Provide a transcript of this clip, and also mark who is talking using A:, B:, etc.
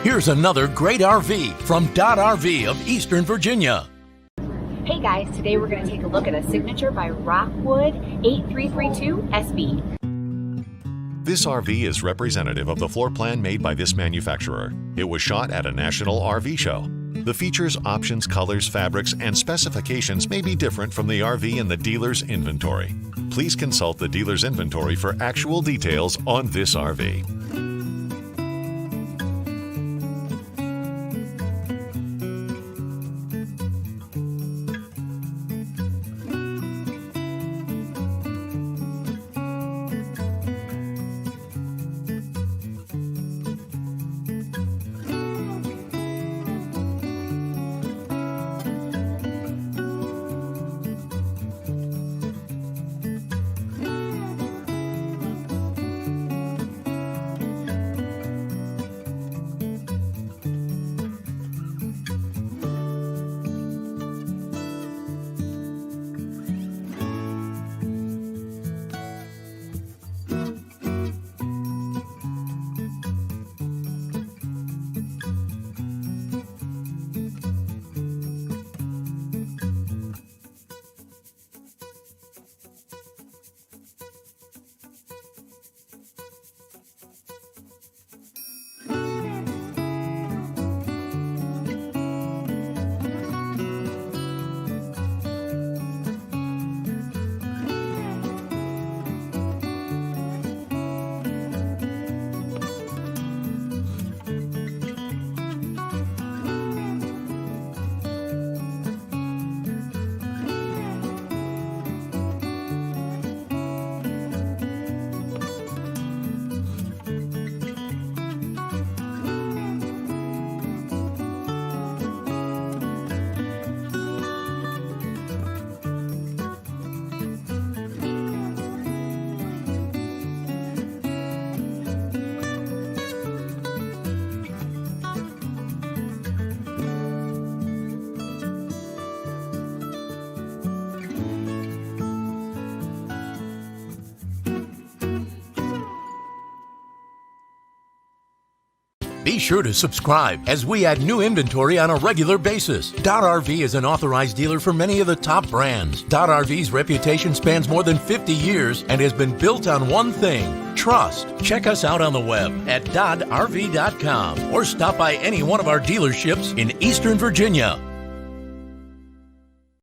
A: Here's another great RV from Dodd RV of Eastern Virginia.
B: Hey guys, today we're going to take a look at a signature by Rockwood 8332SB.
C: This RV is representative of the floor plan made by this manufacturer. It was shot at a national RV show. The features, options, colors, fabrics, and specifications may be different from the RV in the dealer's inventory. Please consult the dealer's inventory for actual details on this RV.
A: Be sure to subscribe as we add new inventory on a regular basis. Dodd RV is an authorized dealer for many of the top brands. Dodd RV's reputation spans more than 50 years and has been built on one thing: trust. Check us out on the web at doddrv.com or stop by any one of our dealerships in Eastern Virginia.